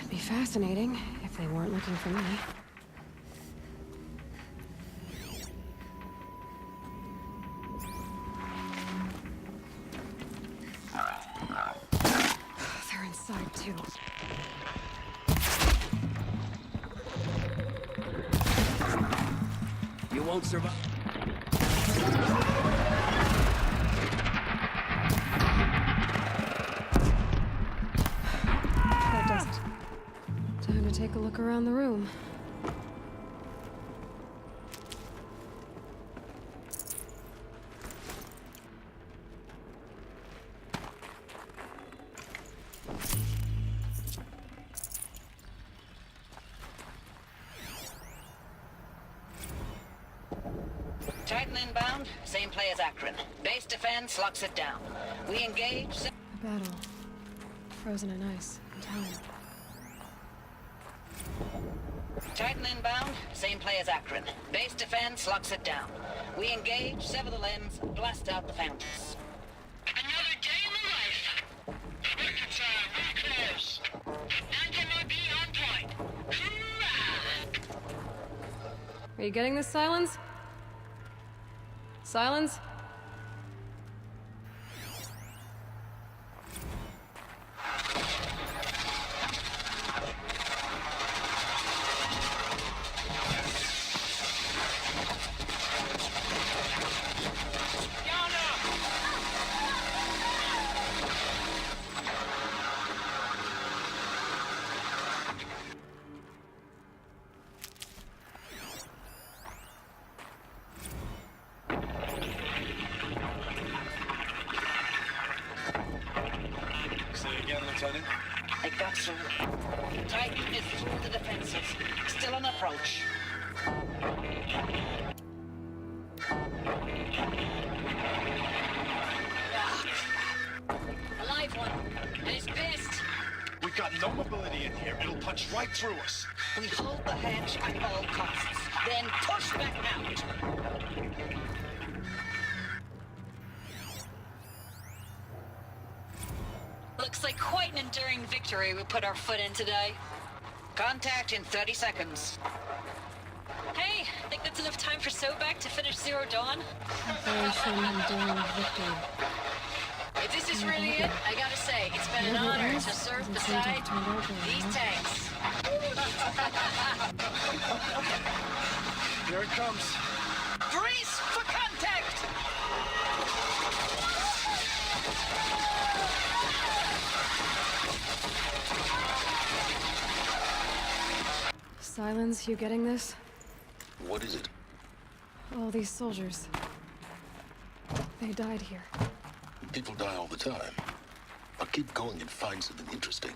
It'd be fascinating if they weren't looking for me. They're inside too. You won't survive. That does it. Time to take a look around the room. Titan inbound, same play as Akron. Base defense locks it down. We engage. A battle. Frozen in ice and time. Titan inbound, same play as Akron. Base defense locks it down. We engage, sever the limbs, blast out the fountains. Another day in the life. Record time, very close. Anti-MOB on point. Hoorah! Are you getting this, Silence? Silence? They got through. Titan is through the defenses. Still on approach. A live one. And he's pissed. We've got no mobility in here. It'll punch right through us. We hold the hedge at all costs. Then push back out. Looks like quite an enduring victory we put our foot in today. Contact in 30 seconds. Hey, think that's enough time for Sobek to finish Zero Dawn? Operation Enduring Victory. If this is really it, I gotta say, it's been an honor to serve beside these tanks. Here it comes. Brace for contact! Silence, you getting this? What is it? All these soldiers. They died here. People die all the time. I'll keep going and find something interesting.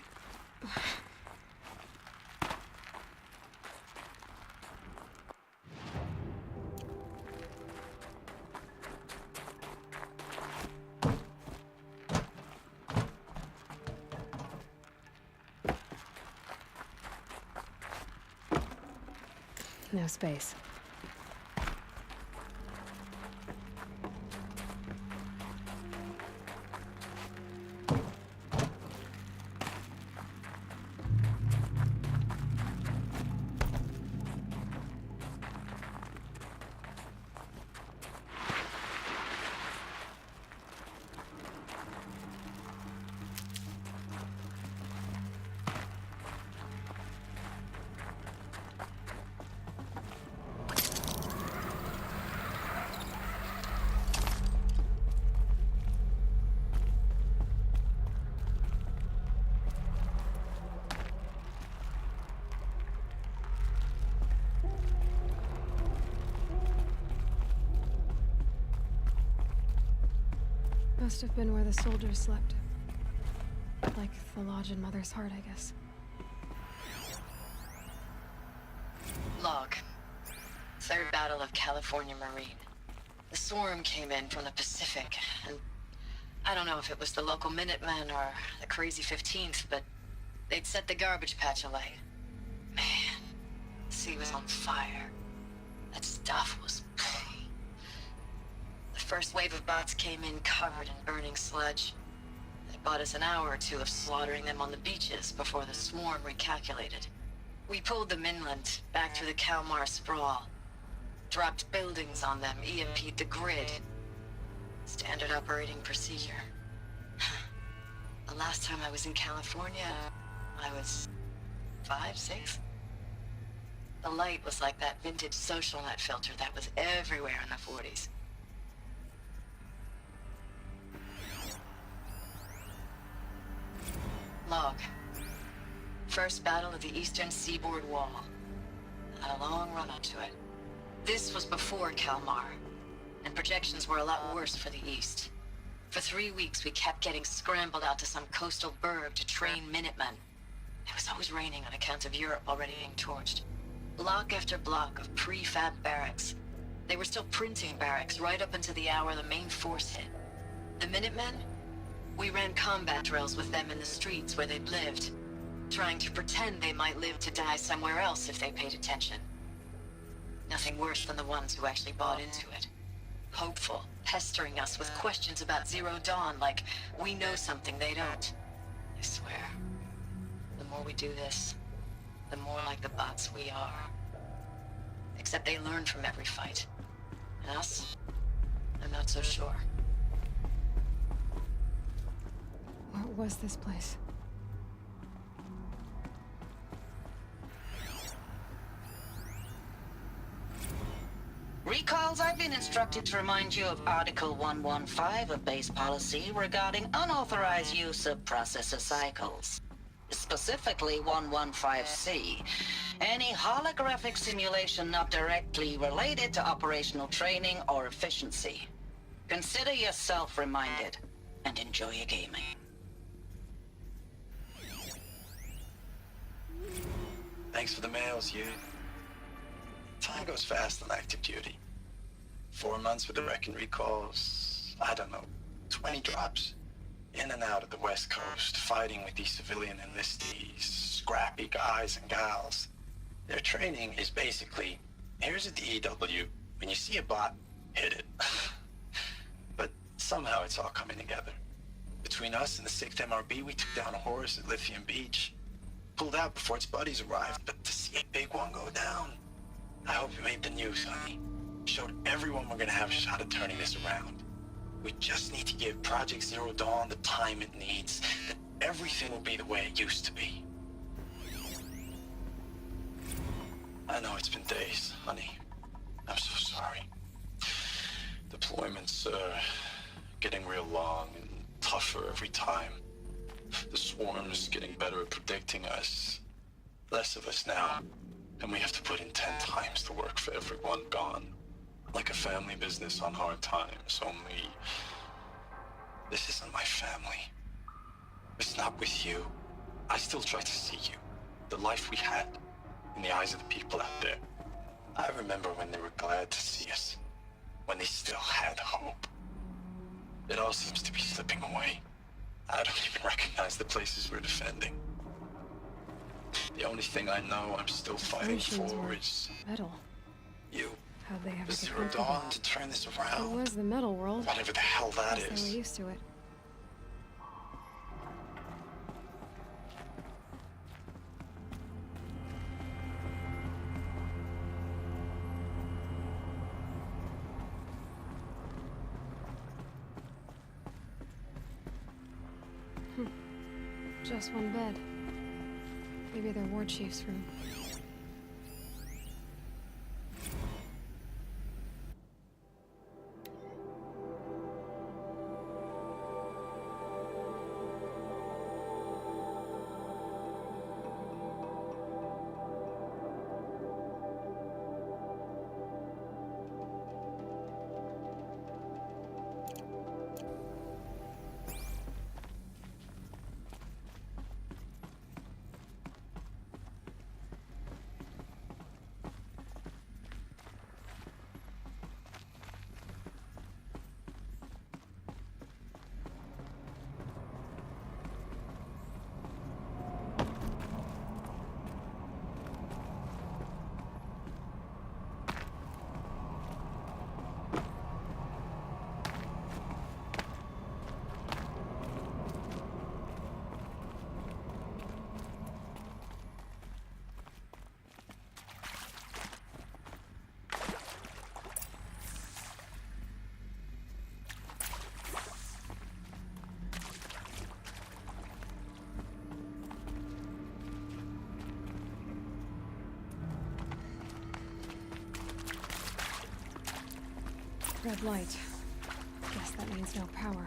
No space. Must have been where the soldiers slept. Like the lodge in Mother's Heart, I guess. Log. Third Battle of California Marine. The swarm came in from the Pacific, and I don't know if it was the local Minutemen or the crazy 15th, but they'd set the garbage patch alight. Man, the sea was on fire. That stuff was... The first wave of bots came in covered in burning sludge. It bought us an hour or two of slaughtering them on the beaches before the swarm recalculated. We pulled them inland, back through the Kalmar sprawl. Dropped buildings on them, EMP'd the grid. Standard operating procedure. The last time I was in California, I was 5, 6? The light was like that vintage social net filter that was everywhere in the 40s. Log. First battle of the eastern seaboard wall. Had a long run up to it. This was before Kalmar, and projections were a lot worse for the east. For 3 weeks, we kept getting scrambled out to some coastal burg to train Minutemen. It was always raining on account of Europe already being torched. Block after block of prefab barracks. They were still printing barracks right up until the hour the main force hit. The Minutemen? We ran combat drills with them in the streets where they'd lived, trying to pretend they might live to die somewhere else if they paid attention. Nothing worse than the ones who actually bought into it. Hopeful, pestering us with questions about Zero Dawn like we know something they don't. I swear, the more we do this, the more like the bots we are. Except they learn from every fight. And us? I'm not so sure. What was this place? Recalls, I've been instructed to remind you of Article 115 of base policy regarding unauthorized use of processor cycles. Specifically 115C. Any holographic simulation not directly related to operational training or efficiency. Consider yourself reminded and enjoy your gaming. Thanks for the mails, you. Time goes fast on active duty. 4 months with the Reckon recalls, I don't know, 20 drops. In and out of the West Coast, fighting with these civilian enlistees, scrappy guys and gals. Their training is basically, here's a DEW, when you see a bot, hit it. But somehow it's all coming together. Between us and the 6th MRB, we took down a horse at Lithium Beach. Pulled out before its buddies arrived, but to see a big one go down, I hope you made the news, honey. Showed everyone we're gonna have a shot at turning this around. We just need to give Project Zero Dawn the time it needs, then everything will be the way it used to be. I know it's been days, honey. I'm so sorry. Deployments are getting real long and tougher every time. The swarm's getting better at predicting us. Less of us now, and we have to put in 10 times the work for everyone gone. Like a family business on hard times, only this isn't my family. It's not with you. I still try to see you, the life we had, in the eyes of the people out there. I remember when they were glad to see us, when they still had hope. It all seems to be slipping away. I don't even recognize the places we're defending. The only thing I know I'm still fighting for is metal. you. How'd they ever The get Zero into Dawn that? to turn this It around. was the metal world. Whatever the hell that Guess they is. were used to it. Just one bed. Maybe their war chief's room. Red light. Guess that means no power.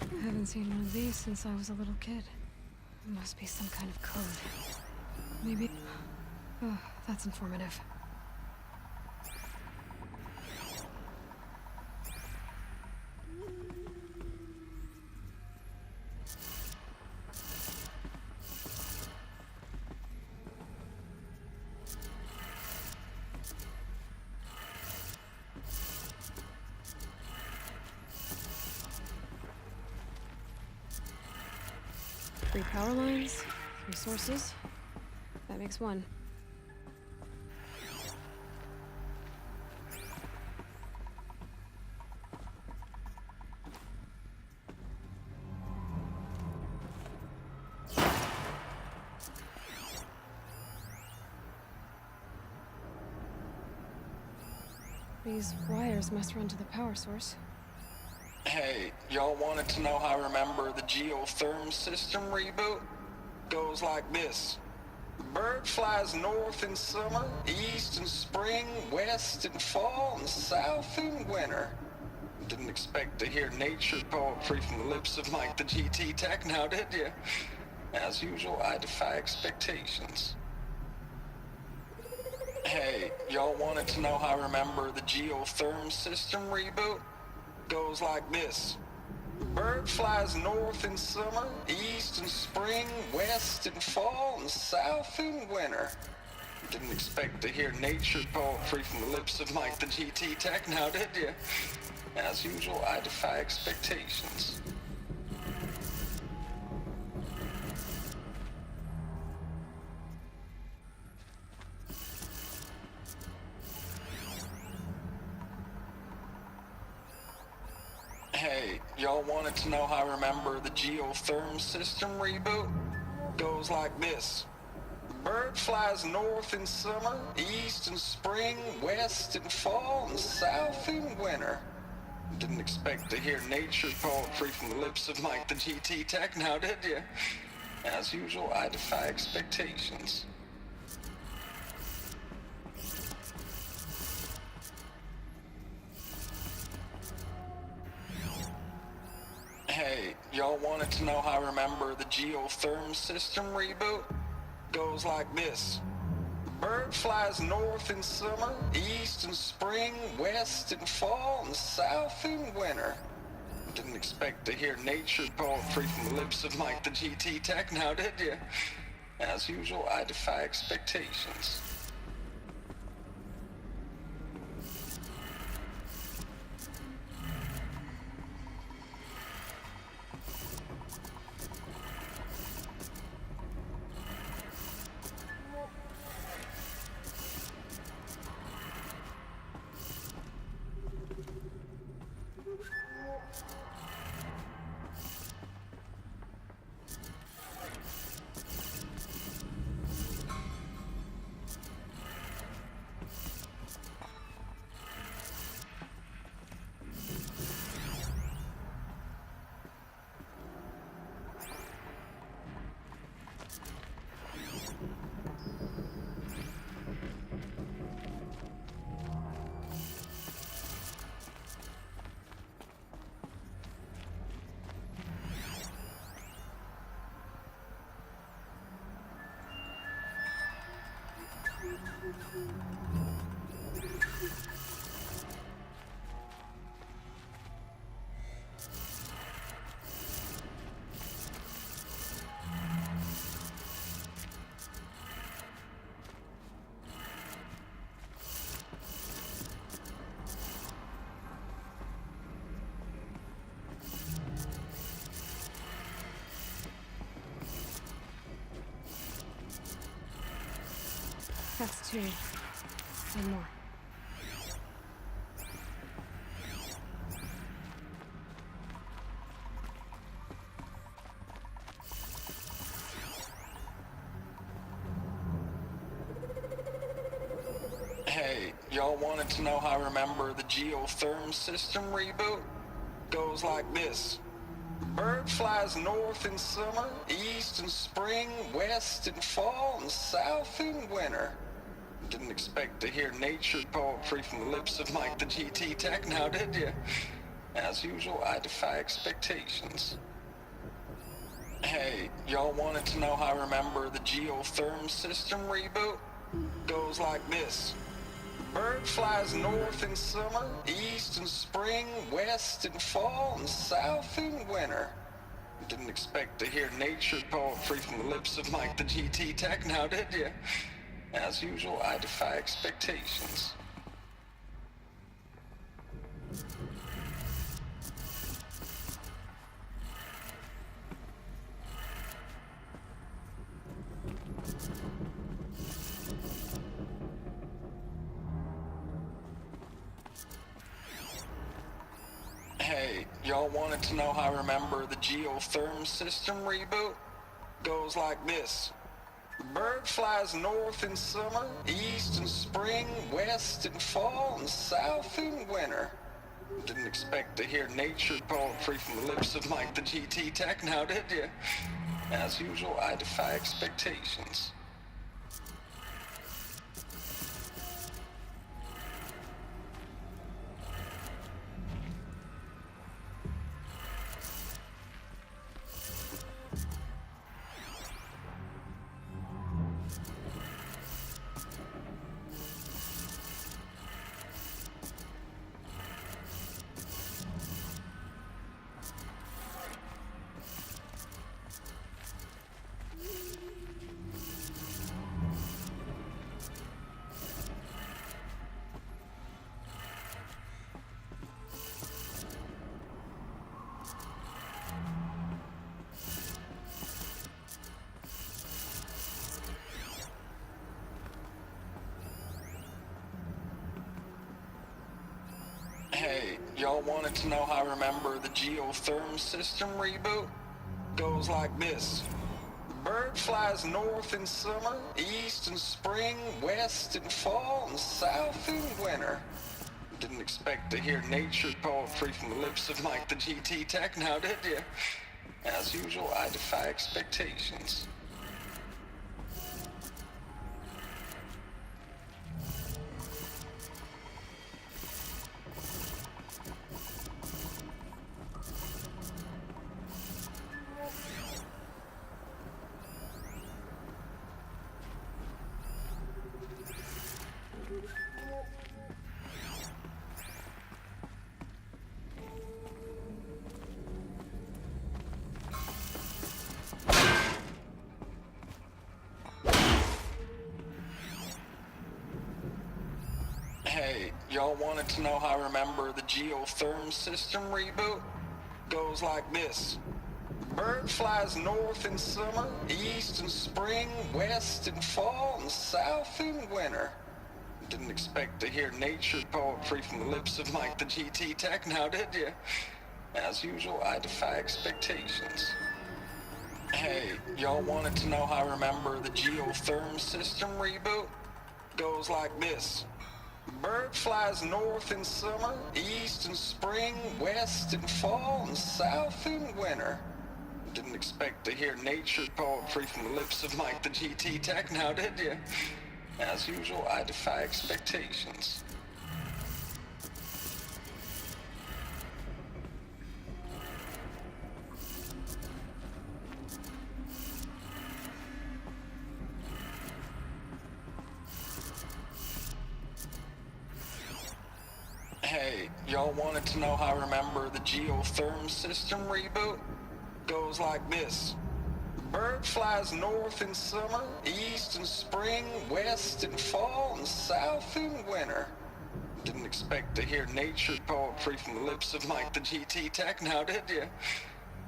I haven't seen one of these since I was a little kid. It must be some kind of code. Maybe... Oh, that's informative. Three power lines, 3 sources. That makes 1. These wires must run to the power source. Hey, y'all wanted to know how I remember the geotherm system reboot? Goes like this. Bird flies north in summer, east in spring, west in fall, and south in winter. Didn't expect to hear nature poetry from the lips of Mike the GT Tech now, did you? As usual, I defy expectations. Hey, y'all wanted to know how I remember the geotherm system reboot? Goes like this. Bird flies north in summer, east in spring, west in fall, and south in winter. Didn't expect to hear nature poetry from the lips of Mike the GT Tech now, did you? As usual, I defy expectations. Hey, y'all wanted to know how I remember the geotherm system reboot? Goes like this. Bird flies north in summer, east in spring, west in fall, and south in winter. Didn't expect to hear nature poetry from the lips of Mike the GT Tech now, did you? As usual, I defy expectations. Hey, y'all wanted to know how I remember the geotherm system reboot? Goes like this. Bird flies north in summer, east in spring, west in fall, and south in winter. Didn't expect to hear nature poetry from the lips of Mike the GT Tech now, did you? As usual, I defy expectations. That's 2. One more. y'all wanted to know how I remember the geotherm system reboot? Goes like this. Bird flies north in summer, east in spring, west in fall, and south in winter. Didn't expect to hear nature poetry from the lips of Mike the GT Tech now, did you? As usual, I defy expectations. Hey, y'all wanted to know how I remember the geotherm system reboot? Goes like this. Bird flies north in summer, east in spring, west in fall, and south in winter. Didn't expect to hear nature poetry from the lips of Mike the GT Tech now, did you? As usual, I defy expectations. Hey, y'all wanted to know how I remember the geotherm system reboot? Goes like this. Bird flies north in summer, east in spring, west in fall, and south in winter. Didn't expect to hear nature poetry from the lips of Mike the GT Tech now, did you? As usual, I defy expectations. Hey, y'all wanted to know how I remember the geotherm system reboot? Goes like this. Bird flies north in summer, east in spring, west in fall, and south in winter. Didn't expect to hear nature poetry from the lips of Mike the GT Tech now, did you? As usual, I defy expectations. Hey, y'all wanted to know how I remember the geotherm system reboot? Goes like this. Bird flies north in summer, east in spring, west in fall, and south in winter. Didn't expect to hear nature poetry from the lips of Mike the GT Tech now, did you? As usual, I defy expectations. Hey, y'all wanted to know how I remember the geotherm system reboot? Goes like this. Bird flies north in summer, east in spring, west in fall, and south in winter. Didn't expect to hear nature poetry from the lips of Mike the GT Tech now, did you? As usual, I defy expectations. Hey, y'all wanted to know how I remember the geotherm system reboot? Goes like this. Bird flies north in summer, east in spring, west in fall, and south in winter. Didn't expect to hear nature poetry from the lips of Mike the GT Tech now, did you?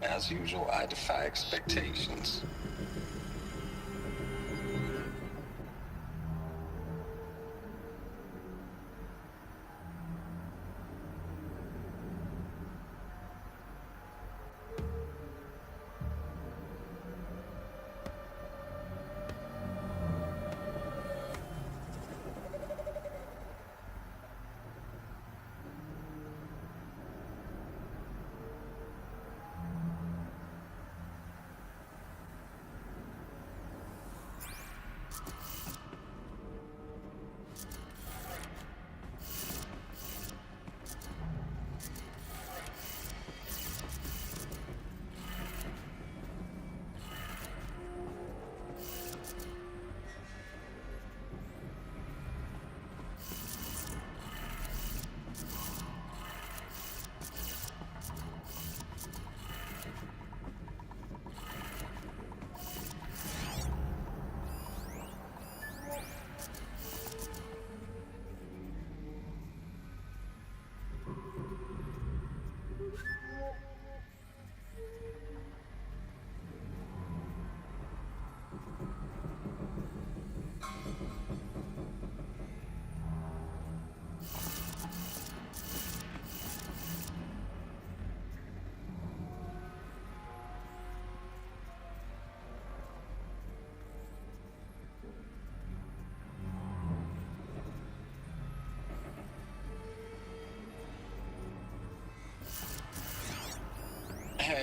As usual, I defy expectations.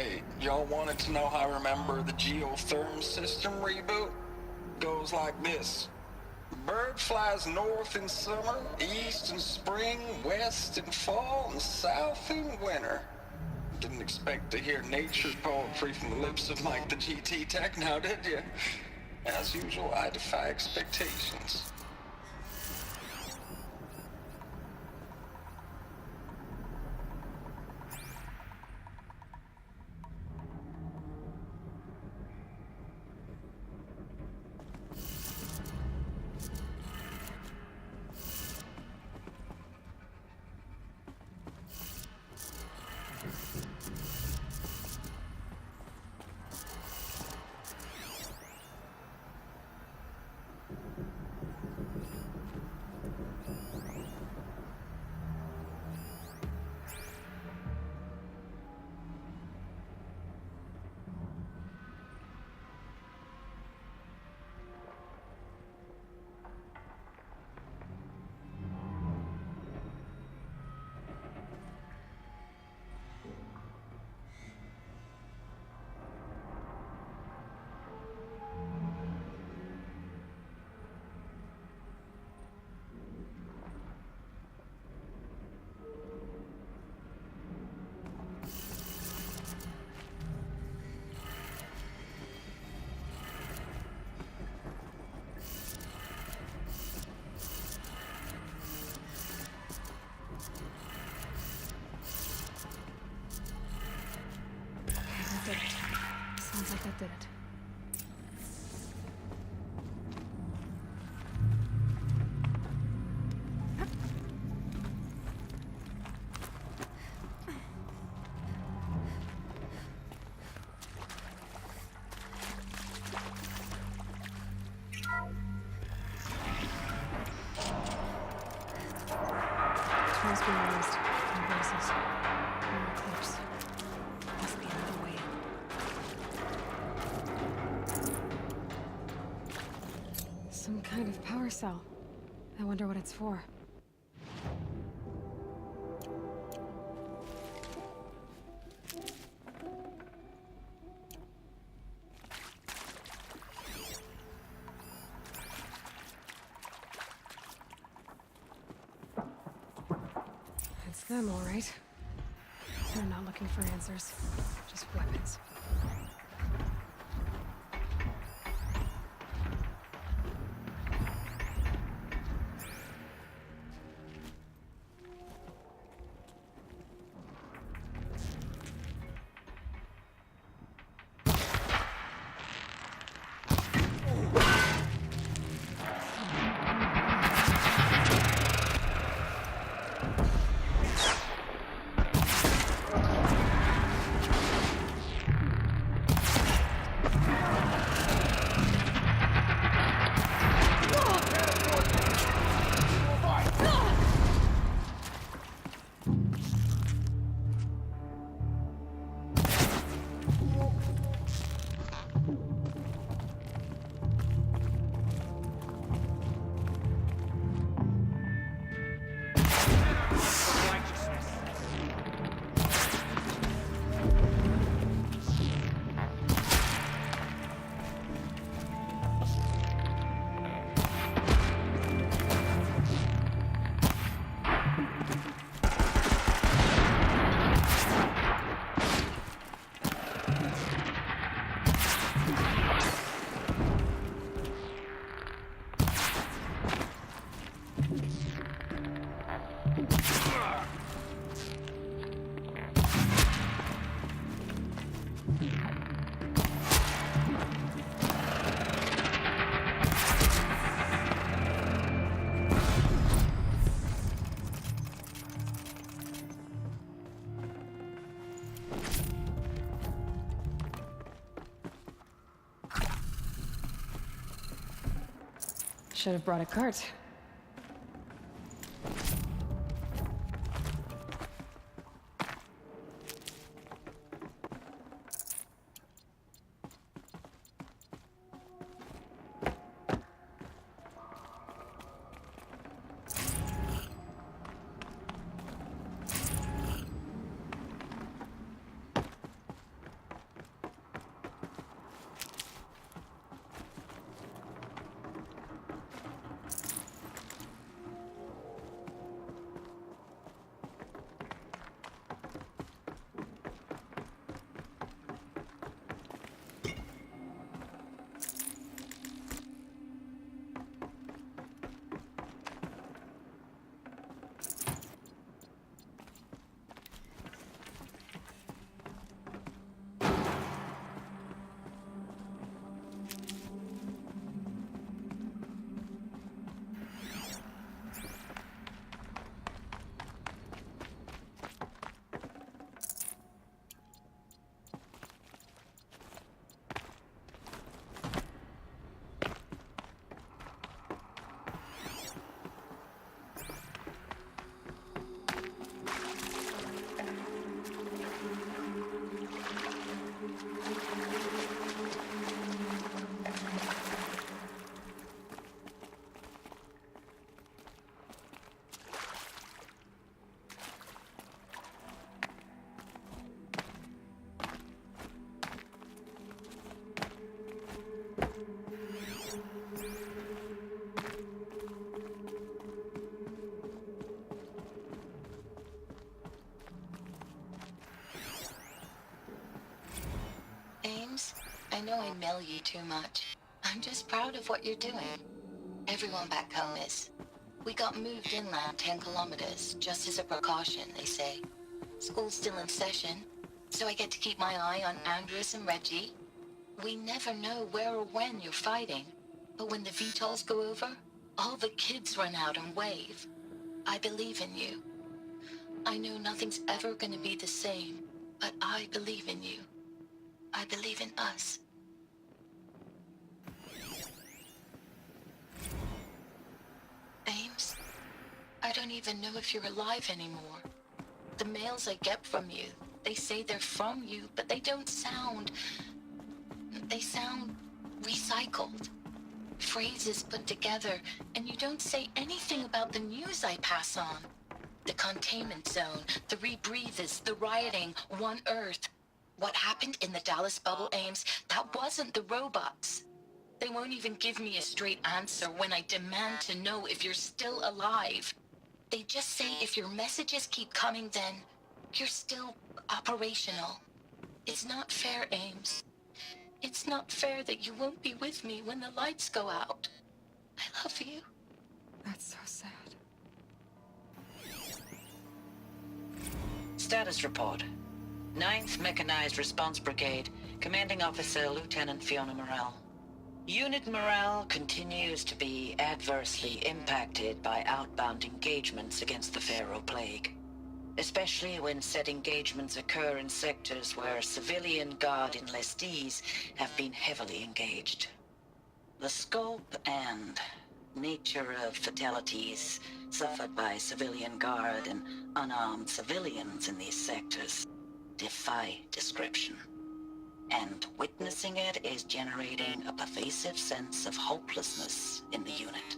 Hey, y'all wanted to know how I remember the geotherm system reboot? Goes like this. Bird flies north in summer, east in spring, west in fall, and south in winter. Didn't expect to hear nature poetry from the lips of Mike the GT Tech now, did you? As usual, I defy expectations. That did it. Sounds like that did it. Tools being raised. And voices. More close. Must be another way in. Some kind of power cell. I wonder what it's for. It's them, all right. They're not looking for answers, just weapons. Should have brought a cart. I know I mail you too much. I'm just proud of what you're doing. Everyone back home is. We got moved inland 10 kilometers, just as a precaution, they say. School's still in session, so I get to keep my eye on Andres and Reggie. We never know where or when you're fighting, but when the VTOLs go over, all the kids run out and wave. I believe in you. I know nothing's ever gonna be the same, but I believe in you. I believe in us. Ames, I don't even know if you're alive anymore. The mails I get from you, they say they're from you, but they don't sound... They sound recycled. Phrases put together, and you don't say anything about the news I pass on. The containment zone, the rebreathers, the rioting, One Earth. What happened in the Dallas bubble, Ames, that wasn't the robots. They won't even give me a straight answer when I demand to know if you're still alive. They just say if your messages keep coming, then you're still operational. It's not fair, Ames. It's not fair that you won't be with me when the lights go out. I love you. That's so sad. Status report. 9th Mechanized Response Brigade, Commanding Officer Lieutenant Fiona Morrell. Unit morale continues to be adversely impacted by outbound engagements against the Pharaoh Plague, especially when said engagements occur in sectors where civilian guard enlistees have been heavily engaged. The scope and nature of fatalities suffered by civilian guard and unarmed civilians in these sectors defy description. And witnessing it is generating a pervasive sense of hopelessness in the unit.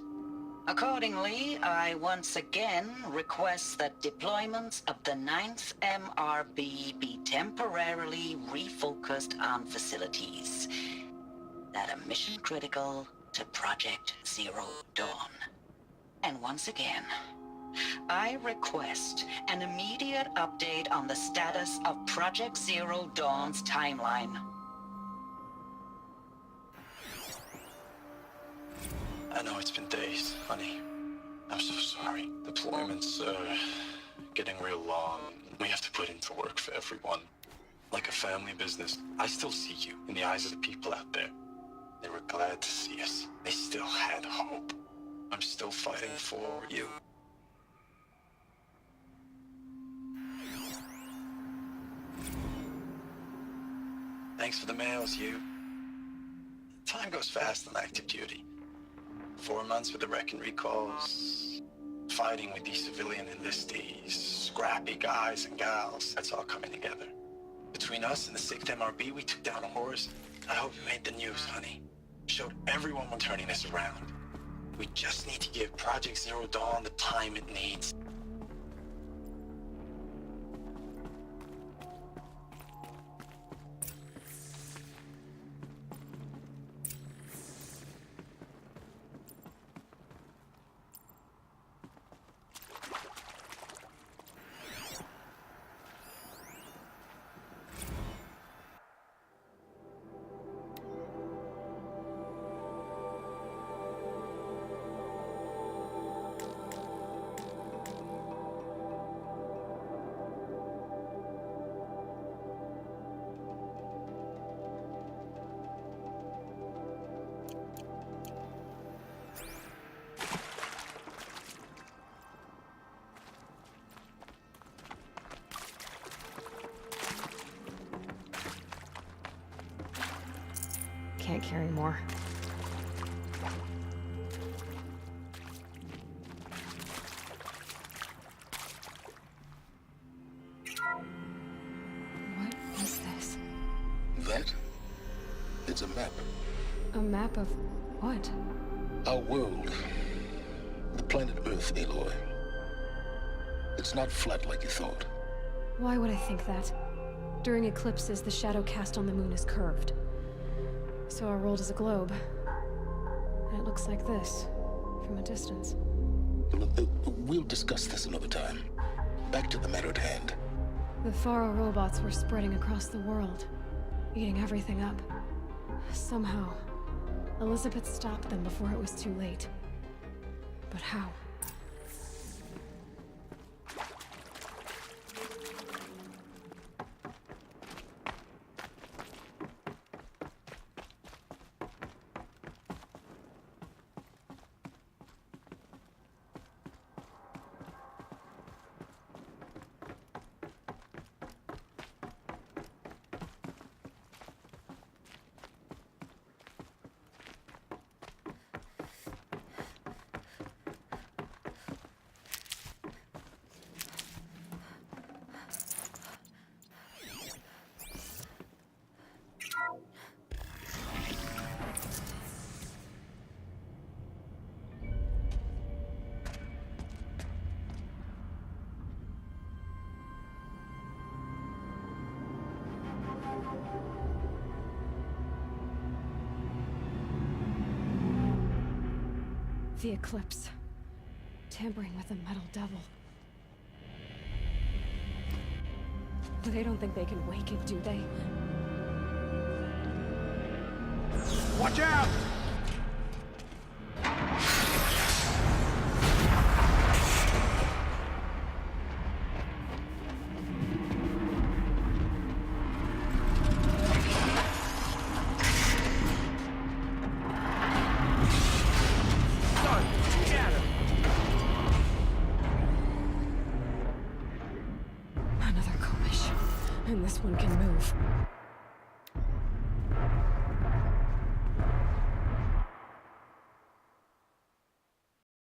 Accordingly, I once again request that deployments of the 9th MRB be temporarily refocused on facilities that are mission critical to Project Zero Dawn. And once again, I request an immediate update on the status of Project Zero Dawn's timeline. I know it's been days, honey. I'm so sorry. Deployments are getting real long. We have to put into work for everyone. Like a family business. I still see you in the eyes of the people out there. They were glad to see us. They still had hope. I'm still fighting for you. Thanks for the mails, you. Time goes fast on active duty. 4 months with the wreck and recalls, fighting with these civilian enlistees, scrappy guys and gals. That's all coming together. Between us and the 6th MRB, we took down a horse. I hope you made the news, honey. Showed everyone we're turning this around. We just need to give Project Zero Dawn the time it needs. Can't carry more. What is this? That? It's a map. A map of what? Our world. The planet Earth, Aloy. It's not flat like you thought. Why would I think that? During eclipses, the shadow cast on the moon is curved. So our world is a globe. And it looks like this, from a distance. We'll discuss this another time. Back to the matter at hand. The Faro robots were spreading across the world, eating everything up. Somehow, Elizabeth stopped them before it was too late. But how? The eclipse. Tampering with the metal devil. They don't think they can wake it, do they? Watch out! Another Komish. And this one can move.